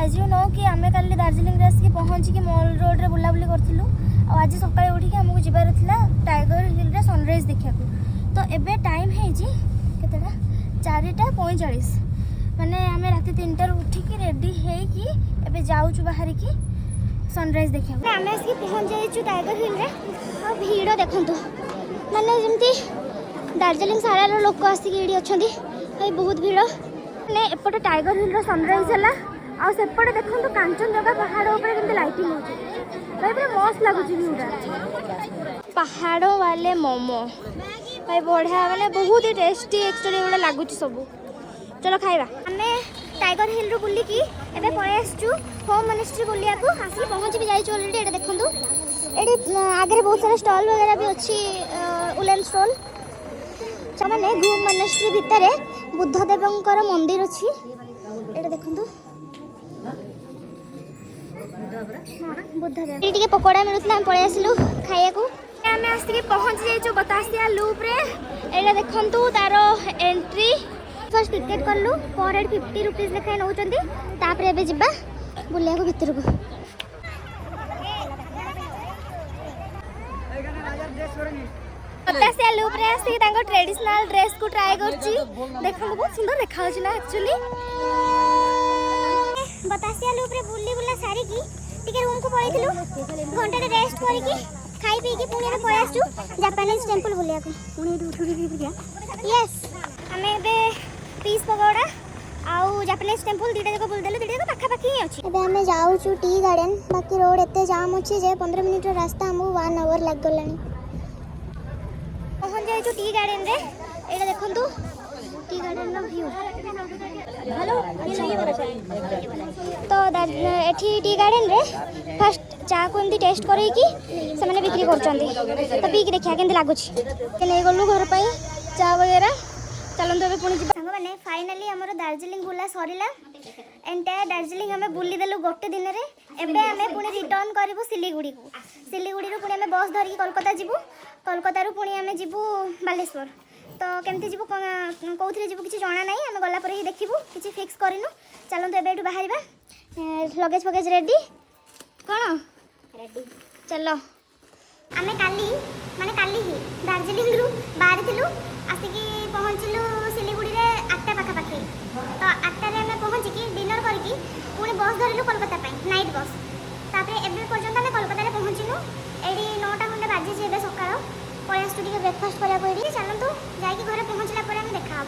As you know कि आम कल दार्जिलिंग आसिक पहुँचिकी मॉल रोड रे बुलाबुली करूँ। आज सकाଳେ उठिकी आमको जबार था टाइगर हिल रे सनराइज देखा। तो एबे टाइम है केतेटा 4:45 माने आम रात 3टार उठिकी रेडी होगी एबे जाऊँ बाहर की सनराइज देखा। आम आसिक पहुँच जाइए टाइगर हिल रे। और भीड़ देखु माने जमती दार्जिलिंग सारा लोक आसिक ये अच्छा बहुत भीड़। मैंने एपटे टाइगर हिल सनराइज है आउपटे देखो कांचनजंगा पहाड़ उपर के लाइटिंग हो भाई मस्त लगुच व्यूटा। पहाड़ वाले मोमो भाई बढ़िया माने बहुत ही टेस्टी एक्चुअली गोटे लगुच सब। चलो खाइबा। आम टाइगर हिल रु बुलिकी एबे पळे आसचु होम मिनिस्ट्री बुलिया को आसी पहुँच भी जाइछु ऑलरेडी। एटा देखंतु एटी आगे बहुत सारा स्टॉल वगैरह भी अच्छी उलेन स्टॉल। मैंने घूम मिनिस्ट्री भितर बुद्धदेवंकर मंदिर अच्छी एटा देखंतु बुद्धदेव। ये पकोड़ा मिलुतला हम पळे आसिलु खाइया को। आम आसिक पहुँच जाइछु बतासिया लूप रे। एटा देखंतु तार एंट्री फर्स्ट टिकट करलु पर हेड 50 रुपीस लेखाय नउचंदी। तापर एबे जिबा बुलिया को भितर को। बतासिया लूप रे आसिक तांको ट्रेडिशनल ड्रेस को ट्राई करछि। देखो बहुत सुंदर देखा होछि ना एक्चुअली। बतासिया लूप रे बुल्ली बुल्ला सारी की टिके रूम को पळैथिलु घंटा रे रेस्ट करी की खाई पी की पुणी पळे आसु जापानीज टेंपल बुलिया को। पुणी उठुरी की बिया यस हमें बे पीस पकोड़ा आउ जापानीज टेंपल दीटा जको बुल देले दीटा पाखा पाखी ही अछि। एबे हमें जाउछु टी गार्डन। बाकी रोड एते जाम अछि जे 15 मिनिट रो रास्ता हमहु 1 आवर लाग गलानी। पहुँच जाइछु टी गार्डन रे। एटा देखंतु टी गार्डन नो व्यू हेलो तो एठी टी गार्डन रे फर्स्ट चा को एमती टेस्ट करे की से माने बिक्री करचंदी। तो पी के देखिया केंती लागुछि के नै गलु घर पई चा वगैरह। चलंतु एबे पुणी संग माने फाइनली हमर दार्जिलिंग बुला सरीला। एंटायर दार्जिलिंग हमें बुली देलु गोटे दिन रे। एबे हमें पुणी रिटर्न करबो सिलीगुड़ी को। सिलीगुड़ी रो पुणी हमें बस धरी कोलकाता जिबु। कोलकाता रो पुणी हमें जिबु बालेश्वर। तो केमती जीवु कौथिरे जीवु किछि जणा नाही। आमे गला परे ही देखिबु किछि फिक्स करिनु। चलंतु एबे एटु बाहरिबा। लगेज फगेज रेडी कोन रेडी चलो। आमे काली माने काली ही दार्जिलिंग रु बाहर थिलु आसिकी पहुँचलु सिलीगुड़ी रे 8टा पाखा पाखे। तो 8टा रे हमें पहुँची की डिनर करकी पुणी बस धरिलु कोलकाता पई नाइट बस। तापरे एबे पर्यंत हमें कोलकाता रे पहुँचिनु एडी 9टा खंडे बाजी जे एबे सकाळ पळे आसु टिके ब्रेकफास्ट करिया को एडी। चलंतु जाई की घरे पहुँचला पर हम देखा।